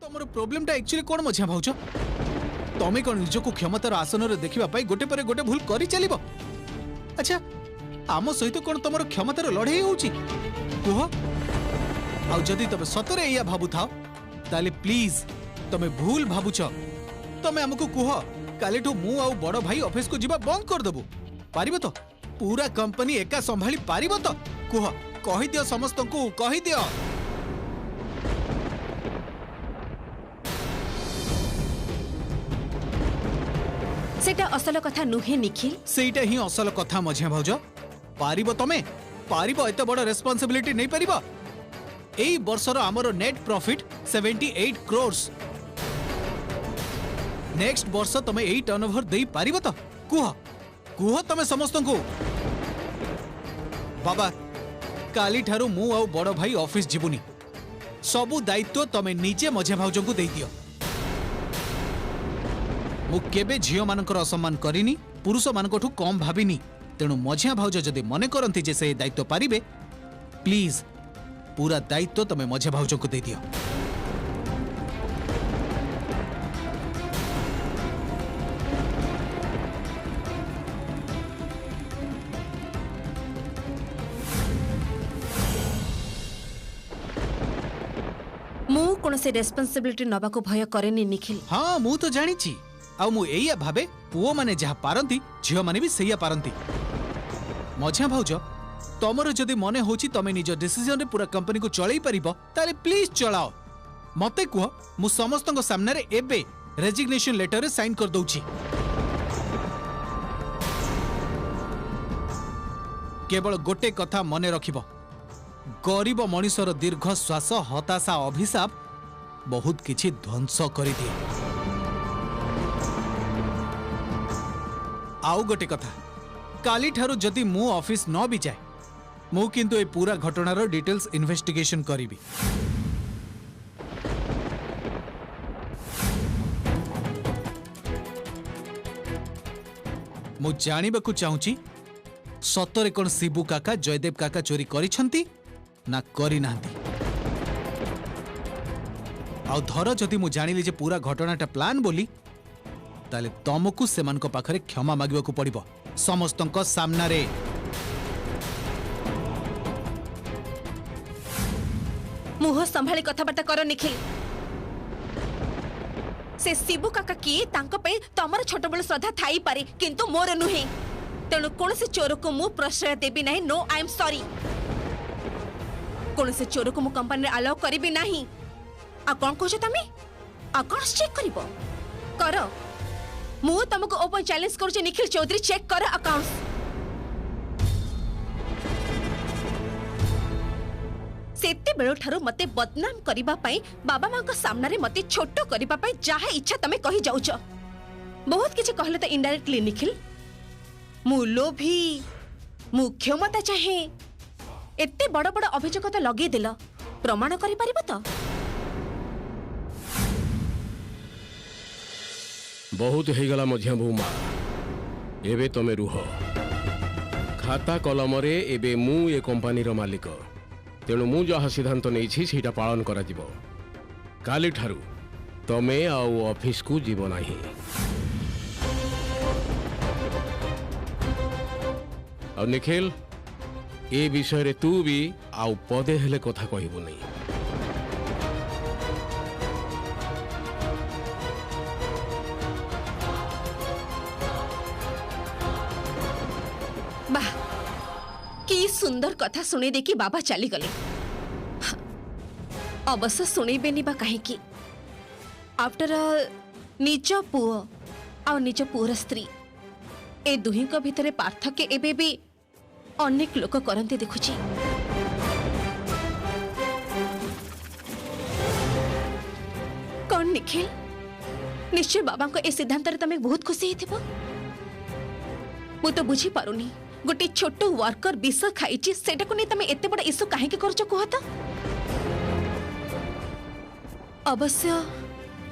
तमर प्रॉब्लम टा एक्चुअली कोन मझिया भाउछ तमे कोन निजको क्षमतार आसन रे देखिबा पई गोटे परे गोटे भूल करि चलिबो। अच्छा आम सहित कोन तमर क्षमतार लड़ाई होउची कुह आ जदी तमे सतरे या भाबु थाओ ताले प्लीज तमे भूल भाबुछ। तमे हमको कुह कालेठो मु आ बड़ भाई ऑफिस को जीवा बंद कर देबो पारिबो तो पूरा कंपनी एका संभाली पारिबो तो कुह कहि दियो समस्त को कहि दियो। सेटा असल कथा नुहे निखिल। सेटा ही असल कथा मझिया भाउज पारिबो तमे पारिबो एते बड़ रेस्पोंसिबिलिटी नहीं पारिबो। एई वर्षर हमरो नेट प्रॉफिट 78 क्रोर्स नेक्स्ट वर्ष तमे एई टर्नओवर देई पारिबो तो कुह कुह तमे समस्त को। बाबा काली ठारू मु आ बड़ भाई ऑफिस जीवुनी सबु दायित्व तमे निजे मझिया भाउज को देई दियो। मु केबे झियो मानकर असम्मान करिनी पुरुष मानकठू कम भाबिनी तेणु मझिया भाउज जदि मने करंती जे से दायित्व पारिबे प्लीज पूरा दायित्व तमे मझिया भाउज को दे दियो। मु कोन से रेस्पोंसिबिलिटी नबा को भय करेनी निखिल। हाँ मु तो जानी छी आ मु एया भाबे पुओ माने जहा पारंती झियो माने भी सेया पारंती। मझिया भाउज तमरो जदि मने होची तमे निज डिसीजन रे पूरा कंपनी को चलाई परिबो ताले प्लीज चलाओ। मते कुह मु समस्तक सामने रे एबे रेजिग्नेशन लेटर रे साइन कर दउची। केवल गोटे कथा मने रखिबो गरीब मनुष्यर दीर्घ श्वास हताशा अभिशाप बहुत किछि ध्वंस करि दिए। आउ गोटे कथा काली ठारू जदि मु ऑफिस न भी जाए मु किंतु ए पूरा घटनार डिटेल्स इन्वेस्टिगेशन करिबी। मु जानिबाकु चाहूची सतरे कोन शिबू काका जयदेव काका चोरी करिसंती ना करी नांती। आउ धर जदि मु जानिली जे पूरा घटनाटा प्लान बोली ताले तमकु सेमानक पाखरे क्षमा मागिबाकु पड़िबो समस्तंक सामना रे। मुह संभाली कथाबार्ता कर निखिल। से शिबू काका किए तांको पे तमर छोट बड़ श्रद्धा थाई पारे किंतु मोर नुहे तेणु कौन से चोर को मु प्रश्रय देबी नहीं। नो आई एम सॉरी कौन से चोर को मु कंपनी अलाउ करिबी नहीं। आ कौन कहछ तमे अकाउंट्स चेक करिबो कर मु तुमको ओपन चैलेंज करूचे निखिल चौधरी चेक कर अकाउंट्स। सेते बेलो ठारो मते बदनाम करिबा पई बाबा मां को सामने रे मते छोटो करिबा पई जाहा इच्छा तमे कहि जाउछ। बहुत किछ कहले त इनडायरेक्टली निखिल मु लोभी मु क्षमता चाहे एते बड़ बड़ अभियोग त लगे दिल प्रमाण करि परिबो त। बहुत हो गला मझिया भूमा एबे तमे रुह खाता कलम रे एबे मु ए कंपनी रो मालिक तेणु मु जहा सिद्धांत नहीं सीटा पालन करा जिवो। काली ठारू तमे आउ ऑफिस को जीव नाही। और निखिल ए विषय रे तू भी आउ पदे हेले कथा कहबो नहीं। वाह की सुंदर कथा सुने देखी बाबा चली गले। अवश्य सुनेबेनी बा कहीं की आफ्टर ऑल निज पुओ और निज पुओर स्त्री ए दुही को भितरे पार्थक्य एबे भी अनेक लोक करते देखुची। कौन निखिल निश्चय बाबा को ए सिद्धांत रे तमे बहुत खुशी हेथिबो। मु तो बुझी पारुनी गोटे छोट वर्कर विष खाई सेटा को नहीं तमे एते बड़ा इशू काहे के करछ कुह त। अवश्य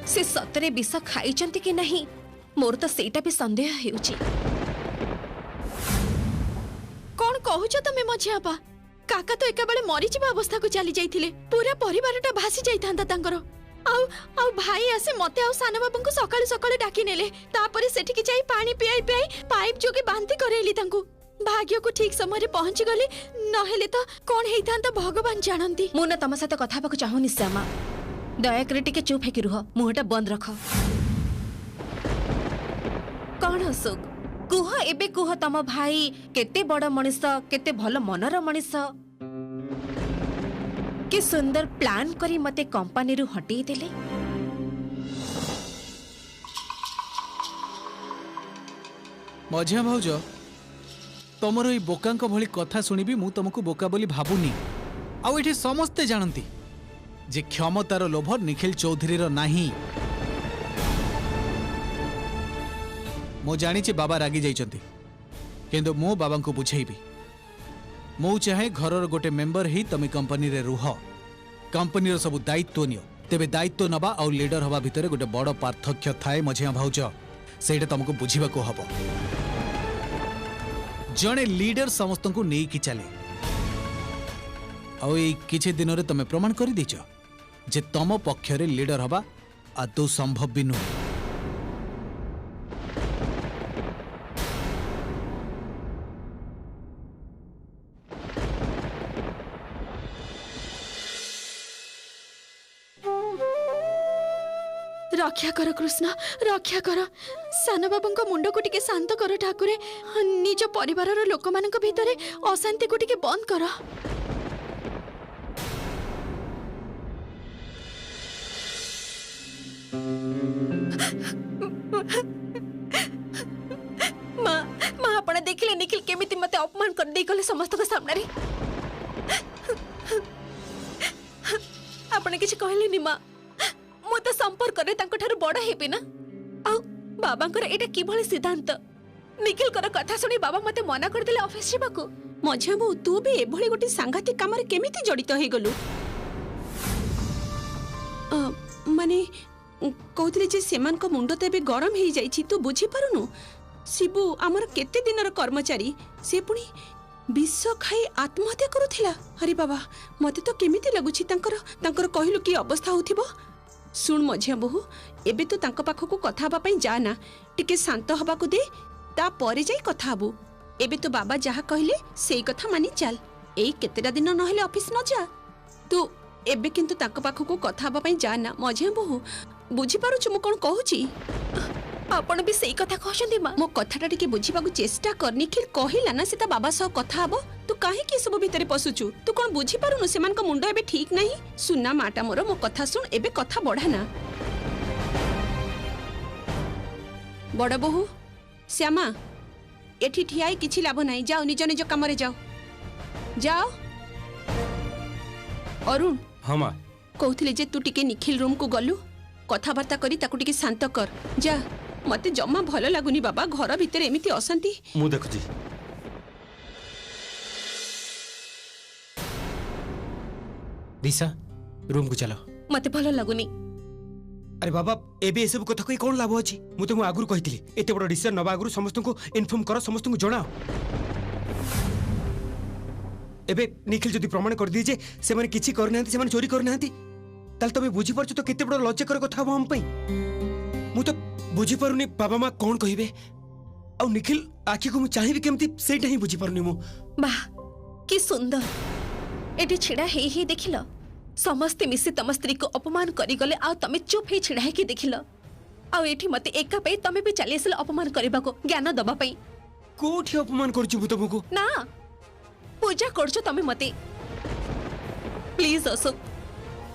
से सतरे विष खाई कि नहीं मोर तो सेटा भी संदेह हेउची। कौन कहूछ तमे मझिया बा काका तो एका बेले मरी जिबा अवस्था को चली जाइथिले पूरा परिवारटा भासी जाइथांता तांकर आउ आउ भाई आसे मते आउ साना बाबू को सकाळु सकाळु डाकी नेले तापरे सेठी की जाई पानी पियाई पियाई पाइप जोगे बांती करेली तांको भाग्य को ठीक समय रे पहुंची गली नहेले तो कोन हेइथांत भगवान जानंती मु न तम साथ कथा बाकू चाहूनी श्यामा दया करे टिके चुप हेकि रुह मुहटा बंद रख कौन अशोक कुह एबे कुह तम भाई केते बड़ मनिष केते भल मनर मनिष कि सुंदर प्लान करी मते कंपनी रु हटेई देले मझिया भाउज तमर ई बोकांक भली कथा सुनिबी मु तुमको बोका बोली भाबुनी आउ एठी समस्ते जानती जे क्षमतार लोभ निखिल चौधरी रो नाही मो जानी बाबा रागी जाइचंती किंतु मो बाबा को बुझेबी मु चाहे घरर गोटे मेंबर ही तमे कंपनी रे रुह कंपनी रो सब दायित्व नियो तेबे दायित्व नबा आ लीडर हवा भितरे गोटे बड़ पार्थक्य थाए मझिया भाउज सेटा तुमको बुझीबा को हबो जणे लीडर समस्त को नहीं कि चले आ किछि दिन रे तमे प्रमाण कर दीच जे तम पक्ष रे लीडर हवा आदौ संभव भी नुहे रक्षा कर कृष्ण रक्षा कर सान बाबू मुंड को टिके शांत कर ठाकुरे निज परिवार लोक मान भितर अशांति को टिके बंद कर माँ माँ आपण देखिले निखिल केमिति मते अपमान कर दे गले समस्त के सामने रे आपण किछ कहले नि माँ मु तो संपर्क रे तांको ठारू बड़ हेबे ना आ बाबांकर एटा की भली सिद्धांत निखिल कर कथा सुनी बाबा मते मना कर देले ऑफिस जेबा को मझिया बो तू भी एभली गोटे सांघातिक काम रे केमिति जड़ित हे गलु माने कहतले जे सेमान को मुंड तो एबे गरम हे जाईछि तू बुझी पारुनु शिबू हमर केते दिनर कर्मचारी से पुनी विष खाई आत्महत्या करुथिला अरे बाबा मते तो केमिति लागुछि तांकर कहिलु की अवस्था होथिबो सुन मझिया बहु एबे तो तांको पाखको कथा हबा पई जा ना टिके शांत हबा को दे ता परे जाई कथा हबु एबे तो बाबा जहा कहले सेई कथा मानी चल एई केतेटा दिन नहेले ऑफिस न जा तू एबे किंतु तांको पाखको कथा हबा पई जा ना मझिया बहु बुझी पारु छु मु कोन कहूची आपण भी सेई कथा कहछंदी मां मो कथाटा टिके बुझीबाकू चेष्टा कर निखिल कहिला ना सीता बाबा सह कथा हबो तू काहे की सब भितरे पसुचु तू कोन बुझी पारुनु सेमान को मुंडो एबे ठीक नाही सुना माटा मोर मो कथा सुन एबे कथा बढ़ा ना बड़ बहु श्यामा एठी ठियाई किछि लाभ नाही जाओ निज निज काम रे जाओ जाओ अरुण हाँ माँ कहथिले जे तू टिके निखिल रूम को गलु कथा बार्ता करी ताकू टिके शांत कर जा मते जम्मा भल लागुनी बाबा घर भितर एमिति अशांति मु देखुची दिशा रूम को चलो मते भलो लागुनी अरे बाबा एबे सब कथा कई कोन लाभ अछि मु तुमको आगुर कहितली एते बड़ डिसीजन नबा आगुर समस्त को इन्फॉर्म करो समस्त को जणाओ एबे निखिल जदी प्रमाण कर दिए जे से माने किछि करनांती से माने चोरी करनांती ताल तमे बुझी परछ तो केते बड़ लज्जा कर कथा हम पई मु तो बुझी पारुनी बाबा मां कोन कहिबे आ निखिल आखि को मु चाहिबी केमती सेटा ही बुझी पारुनी मु वाह कि सुंदर एटी छिड़ा हे देखिलो समस्त मिसी तम स्त्री को अपमान करी गले आ तमे चुप हे छिड़ा हे कि देखिलो आ एठी मते एका पे तमे भी चली आसल अपमान करबा को ज्ञान दबा पई कोठी अपमान करछु मु तुमको ना पूजा करछो तमे मते प्लीज अशोक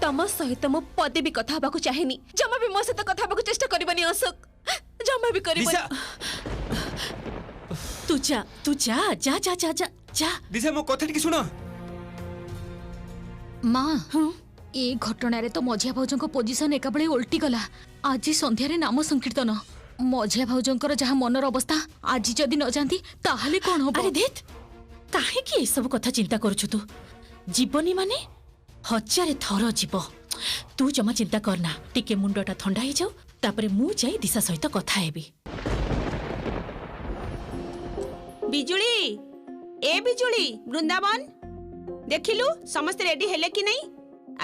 तम सहित मो पदे भी कथा हबाकू चाहेनी जमा भी मो सहित कथा हबाकू चेष्टा करबनी अशोक जमा भी करबनी तू जा जा जा जा जा जा जा दिशा मो कथा टिके सुनो माँ ए घटना रे तो मझिया भाउजों को पोजीशन एका बेले उल्टी गला आज संध्या रे नाम संकीर्तन मझिया भाउजों जहाँ मनर अवस्था आज जदि न जानती ताहले कोन होबो अरे देख काहे की ए सब कथा चिंता करछु तू जीवनी माने हजार थर जीव तू जमा चिंता करना टिके मुंडटा ठंडा हो जाऊ तापरे मु जाई दिशा सहित कथा हेबी बिजुली ए बिजुली वृंदावन देखिलु समस्त रेडी हेले कि नहीं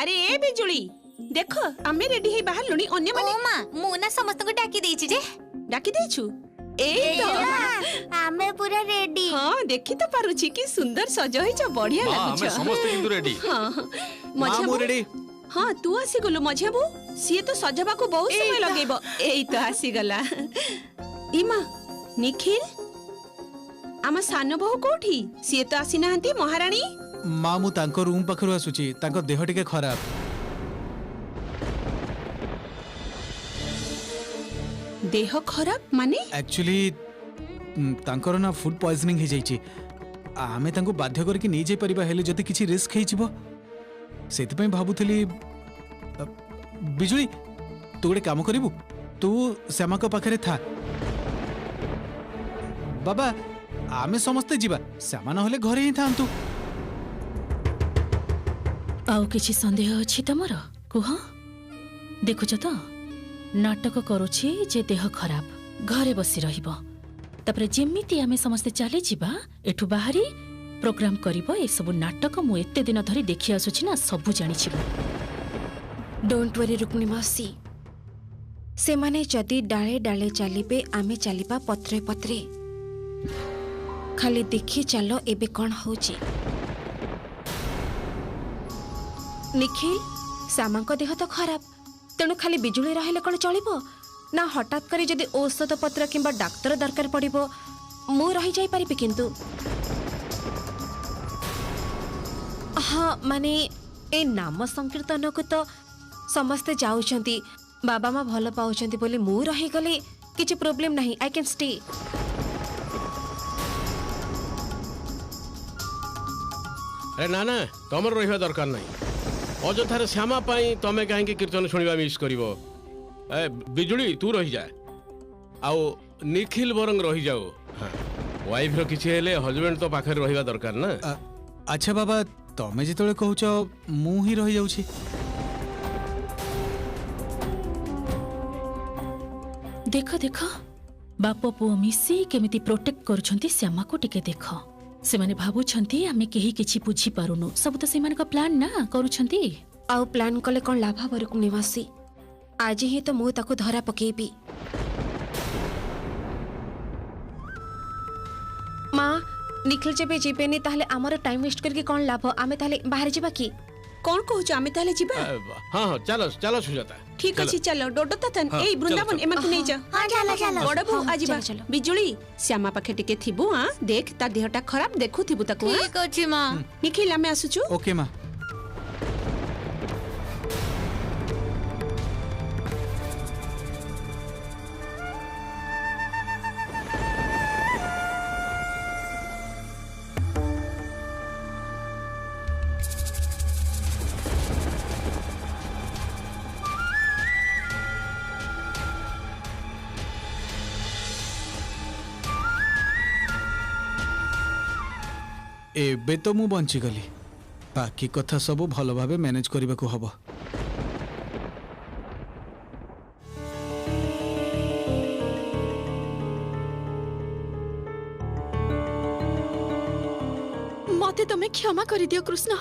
अरे ए बिजुली देख आमे रेडी हे बाहर लुनी अन्य माने माँ मु ना समस्त को डाकी देछि जे डाकी देछु ए तो आमे पूरा रेडी हां देखि तो पारुछि कि सुंदर सज होइछ बढ़िया लागुछ हमें समस्त किंतु रेडी हां माँ मझिया मु बो रेडी हां तू आसी गलो मझिया बो सिए तो सजबा को बहुत समय लगेबो एई तो आसी गला इमा निखिल आमा सानो बहु कोठी सिए तो आसी नाहंती महारानी माँ मु तांको रूम पाखरु आसुची तांको देह टिके खराब देह खराब माने एक्चुअली तांकर ना फूड पॉइजनिंग हो जाइए आमे तांको बाध्य करके नहीं जाई परिबा हेले जति किछि रिस्क हेइ छिबो सेति पई भाबुथली बिजुली तू गोटे काम करिबु तू श्यामा को पाखरे था बाबा आमे समस्ते जीवा श्यामा न होले घरे ही थांतु आउ किछि संदेह अछि तमर कुह देखुछ तो नाटक करुछि जे देह खराब घरे बसी रहिबो तापर जेमिति आमे समस्ते चली जिबा एठु बाहरी प्रोग्राम करिबो ए सब नाटक मु एते दिन धरि देखि आसुछि ना सब जानि छिबो डोंट वरी रुक्मिणी मासी से माने जदी डाले डाले चलिबे आमे चलिबा पत्रे पत्रे खाली देखि चलो एबे कोन होची निखिल श्यामा को देह तो खराब तेणु खाली बिजुली रहिले कोन चलिबो ना हठात करी जदी औषध पत्र किंबा डाक्टर दरकार पड़िबो मु रही जाई परिबे किंतु हाँ माने ए नाम संकीर्तन को तो समस्ते जाउछंती बाबा माँ भल पाउछंती बोली मु रही गले किछि प्रॉब्लम नहीं आई कैन स्टे अरे ना ना तमर रहिबा दरकार नहीं अଯଥାରେ श्यामा पाई तमे काहे कीर्तन सुनिबा मिस करिवो ए बिजुली तू रही जा आउ निखिल बरंग रही जाओ वाइफ रो किछि हेले हस्बैंड तो पाखर रहिबा दरकार ना अच्छा बाबा तमे जेतले कहूछ मु ही रही जाउछि देख देख बाप पुओ मिसी केमिति प्रोटेक्ट करूछंती श्यामा को टिके देख से माने भाबुछंती आमे केही किछि बुझी पारुनु सब तो सेमान का प्लान ना करूछंती आउ प्लान कले कोन लाभ हबो रुक्मिणी मासी आज ही तो मु ताको धरा पकेबी माँ निखिल जेबे जीबेनी ताहले हमर टाइम वेस्ट करके कोन लाभ आमे ताहले बाहर जीबा की कौन कहूछ आमे ताले जिबा हाँ हाँ चलो चलो सुजाता ठीक अछि चलो डोडो ततन एई वृंदावन एमन को नहीं जा हां चलो चलो बड़ बहू हाँ, आजिबा चलो, चलो। बिजुली श्यामा पाखे टिके थिबु हां देख ता देहटा खराब देखु थिबु ताको हां ठीक अछि माँ निखिल आमे आसुचु ओके माँ एबे तो मु बंची गली बाकी कथा सब भल भाबे मैनेज करबा को हबो मते तमे क्षमा करि दियो कृष्ण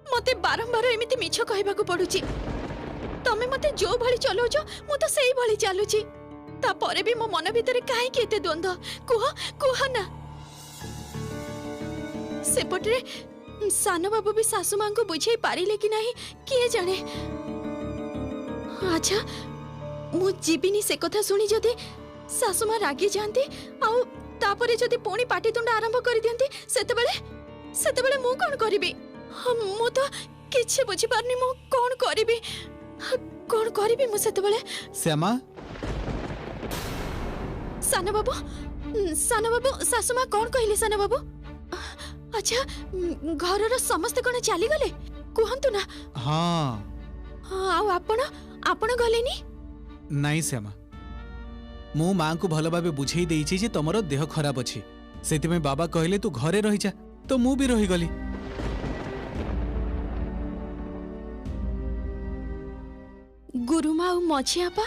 मते बारंबार एमिति मिछ कहबा को पडुची तमे मते जो भली चलोज मु तो सेही भली चालुची ता परे भी मो मन भीतर काहे के एते द्वंद्व कुह ना सेपटरे सानो बाबू भी सासू मां को बुझे पारिले कि नहीं किए जाने अच्छा मु जीबिनी से कथा सुनी जदि सासू मां रागी जानती आउ तापरे जदि पुणी पाटीतुंड आरंभ कर दियंती सेतेबेले मु कोन करिबि मु तो किछि बुझी पारनी मु कोन करिबि मु सेतेबेले श्यामा सानो बाबू सासू मां कोन कहले सानो बाबू अच्छा घरर समस्त कोन चली गले कहंतु ना हाँ आउ आपण गलेनी नाई श्यामा मु माँ को भल भाबे बुझेई देइछि जे तमरो देह खराब अछि सेति में बाबा कहले तू घरे रहि जा तो मु भी रही गली गुरुमा और मझियापा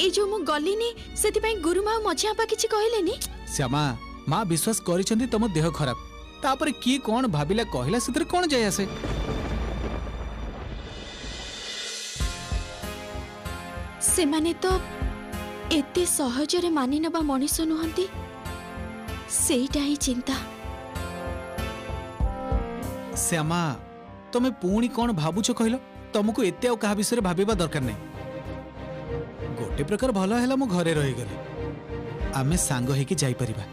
ए जो मु गलिनी सेति पई गुरुमा और मझियापा किछि कहलेनी श्यामा माँ विश्वास करिसंती तम देह खराब तापर किए कौन भाविला कहला से कौन जाय आसे। से माने तो एते सहजरे मानि नबा मनीष नुहंती, सेटा ही चिंता। श्यामा तमे पुणी कौन भावुछ कहलो, तुमको एते आ कहा विषय भाविबा दरकार नहीं। गोटे प्रकार भल है मो घरे रही गले, आमे सांग होइकी जाई परिबा।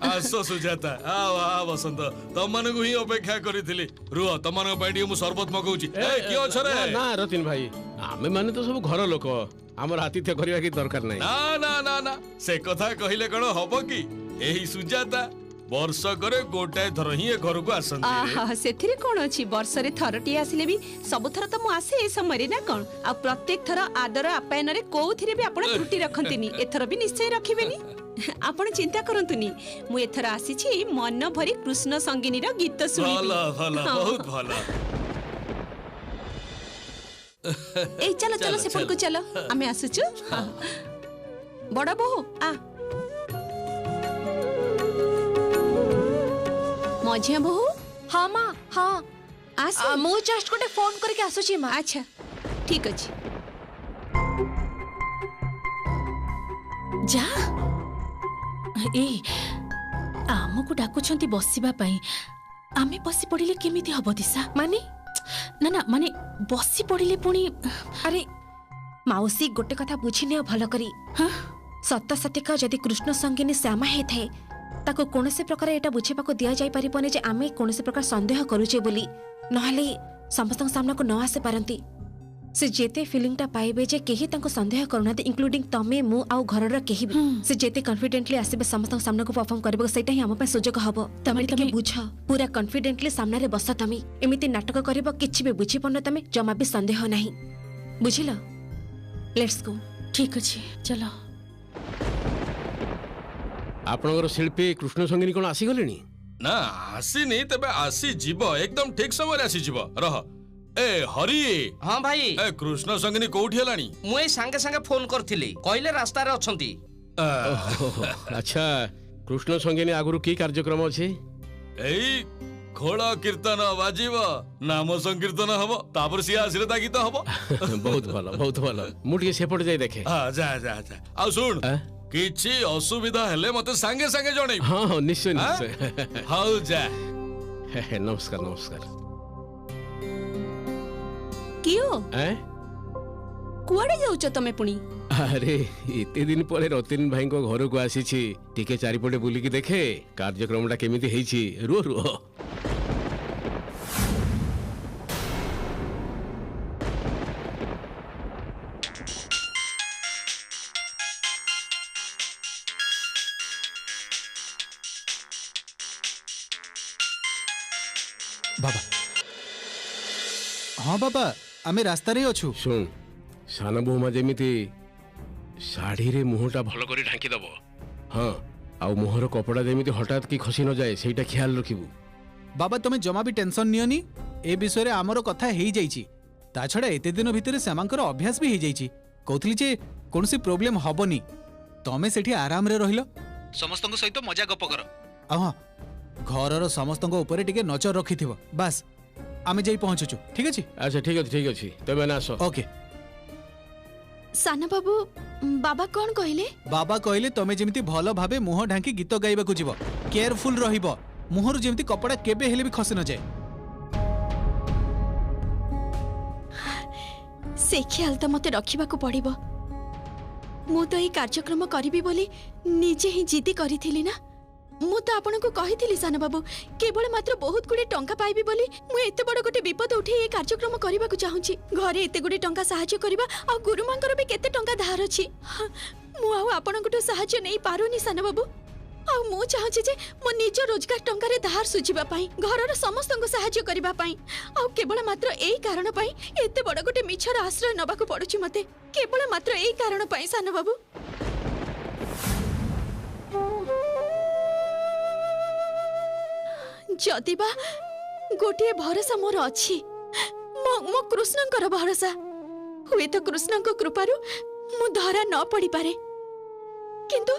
आसो सुजाता आओ आ बसंत तम मन को ही अपेक्षा करी रुह तम मन पे मु शरबत मगाऊची कियो छ रे ना रतिन भाई आमे माने तो सब घर लोक हमर आतिथ्य करबा की दरकार नहीं। ना ना ना ना से कथा कहिले कोन हबो की एही सुजाता वर्ष करे गोटाए थर ही घर को आसंती आहा सेथिरे कोन अछि, वर्ष रे थरटी आसिले भी सब थर तो मु आसे ए समय रे ना कोन आ प्रत्येक थर आदर आप्यायन रे कोउथिरे भी आपण त्रुटि रखंतिनी, एथर भी निश्चय रखिबेनी। आपण चिंता करंतुनी, मु एथर आसी छी मन भरी कृष्ण संगिनी रो गीत सुनिबी। भला भला बहुत भला। ए चलो चलो से पड़ को चलो आमे आसुचु। बड़ा बहु आ मझिया बहु। हाँ माँ हाँ आस मु जस्ट गोटे फोन करके आसुची माँ। अच्छा ठीक अछि जा ए आमको डाकुछंती बसिबा पई आमे बसी पड़िले केमिति हबो दिशा माने ना ना माने बसी पड़िले पुणी अरे माउसी गोटे कथा बुझिने भल करी। हाँ सत सतिका जदि कृष्ण संगिनी श्यामा हे थे ताको कोनसे प्रकार एटा बुझेबा को दिया जाय परिबने जे आमे कोनसे प्रकार संदेह करूचे बोली, नहले समस्त सामना को न आसे पारंती। से जेते फीलिंगटा पाइबे जे केही ताको संदेह करूनाते इंक्लूडिंग तमे मु आउ घरर केही भी से जेते कॉन्फिडेंटली आसीबे समस्त सामना को परफॉर्म करबो सेटा ही हम पे सुजोग हबो। तमे के बुझ पूरा कॉन्फिडेंटली सामना रे बस तमे एमिति नाटक करबो किछि भी बुझी पन तमे जमा भी संदेह नाही बुझिलो। Let's go. ठीक अछि चलो। आपनकर शिल्पी कृष्ण संगिनी कोन आसी गलेनी ना आसीनी तबे आसी जीवो एकदम ठीक समय आसी जीवो रह। ए हरि हाँ भाई ए कृष्ण संगिनी कोठी हलानी मुए संगे संगे फोन करथिली कहले रास्ता रे अछंती। अच्छा कृष्ण संगिनी आगुरु की कार्यक्रम अछि एई खोल कीर्तन बाजीबो नाम संकीर्तन हबो तापर सिया आसिरे ता गीत हबो। बहुत भलो बहुत भलो मुटिके सेपट जाई देखे। हां जा जा जा आ सुन किछि असुविधा हेले मते संगे संगे जणै। हां हां निश्चय निश्चय। हाउ जा नमस्कार नमस्कार। कियो हैं कुआडे जाउछ तमे पुणी? अरे इते दिन परे रतिन भाई को घर को आसी छी टिके चारिपटे बुली की देखे कार्यक्रमटा केमिति हेछि। रुह रुह बाबा। हाँ बाबा आमे रास्ता रे अछु। सुन सान बहुमा जेमिति साड़ी रे मुहटा भल करी ढांकी दबो। हाँ आउ मुहर कपड़ा जेमिति हठात की खसी न जाए सेटा ख्याल रखिबू। बाबा तमे जमा भी टेंशन नियनी, ए विषय रे हमरो कथा हेई जाईची। ता छडा एते दिन भितर सेमांकर अभ्यास भी हेई जाईची। कहतली जे कोनसी प्रॉब्लम हबनी, तमे सेठी आराम रे रहिलो, समस्तक सहित मजा गप कर। हां घरर समस्तक ऊपर टिके नजर रखिथिबो। बस आमे जाई पहुंचुछु। ठीक अछि? अच्छा ठीक अछि तबे ना आसो। ओके। साना बाबू बाबा कौन कहले? बाबा कहले तमे जेमिति भलो भाबे मुह ढांकी गीत गाइबा को जीवो, केयरफुल रहिबो, मुहर जेमिति कपड़ा केबे हेले भी खसी न जाए। से ख्याल तो मते रखिबा को पड़िबो। मु तो ई कार्यक्रम करिबी बोली निजे ही जिद्दी करिथिली ना, ମୁଁ ତ ଆପଣଙ୍କୁ କହିଥିଲି ସାନ ବାବୁ କେବଳ ମାତ୍ର ବହୁତ ଗୁଡେ ଟଙ୍କା ପାଇବି ବୋଲି ମୁଁ ଏତେ ବଡ ଗୋଟେ ବିପଦ ଉଠେଇ ଏ କାର୍ଯ୍ୟକ୍ରମ କରିବାକୁ ଚାହୁଁଛି। ଘରେ ଏତେ ଗୁଡେ ଟଙ୍କା ସାହାଯ୍ୟ କରିବା ଆଉ ଗୁରୁମାଙ୍କର ବି କେତେ ଟଙ୍କା ଧାର ଅଛି। ମୁଁ ଆଉ ଆପଣଙ୍କଠୁ ସାହାଯ୍ୟ ନେଇ ପାରୁନି ସାନ ବାବୁ। ଆଉ ମୁଁ ଚାହୁଁଛି ଯେ ମୋ ନିଜ ରୋଜଗାର ଟଙ୍କାରେ ଧାର ସୁଝିବା ପାଇଁ ଘରର ସମସ୍ତଙ୍କୁ ସାହାଯ୍ୟ କରିବା ପାଇଁ ଆଉ କେବଳ ମାତ୍ର ଏଇ କାରଣ ପାଇଁ ଏତେ ବଡ ଗୋଟେ ମିଛର ଆଶ୍ରୟ ନେବାକୁ ପଡୁଛି ମତେ। କେବଳ ମାତ୍ର ଏଇ କାରଣ ପାଇଁ ସାନ ବାବୁ। जदिबा गोटे भरोसा मोर अच्छी मो कृष्णंकर भरोसा हुए तो कृष्ण कृपारु मु धरा न पड़ी पारे किंतु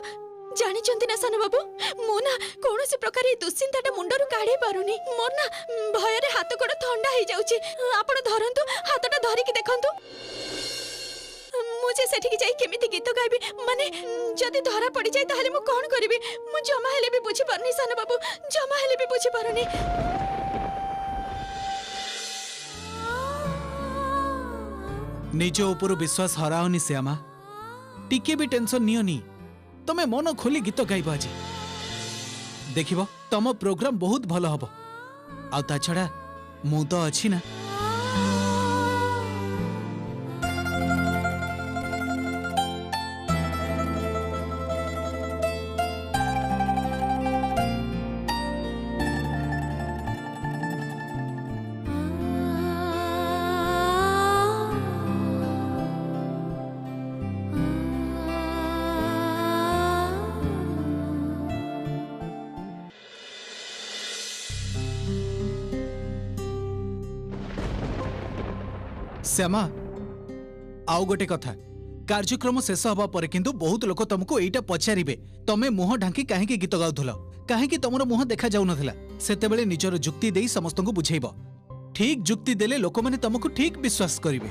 जानी चंती ना सान बाबू मु ना कौन प्रकार दुश्चिंता मुंडरू काढ़ी पारुनी मोर ना भय रे हाथ गोड़ ठंडा हो जाउची। आपण धरंतु हाथटा धरिकी देखंतु मुझे सेठी जाई केमिति गीत गाइबी माने जदी धरा पड़ी जाय ताहले मु कोन करबी मु जमा हेले भी बुझी पारनी सान बाबू जमा हेले भी बुझी पारनी। निज ऊपर विश्वास हराओनी श्यामा टिके भी टेंशन नियोनी तमे मन खोली गीत गाइबा आज देखिबो तम प्रोग्राम बहुत भलो हबो आ ता छडा मु तो अछि ना। श्यामा आउ गोटे कथा कार्यक्रम शेष हवा पर किंतु बहुत लोक तुमको एटा पचारिबे तमे मुह ढांकी काहेकि गीत गाउथुल काहेकि तमरो मुह देखा जाउ नथिला सेतेबेले निजर जुक्ति देई समस्त को बुझेइबो ठीक जुक्ति देले लोक माने तुमको ठीक विश्वास करिवे।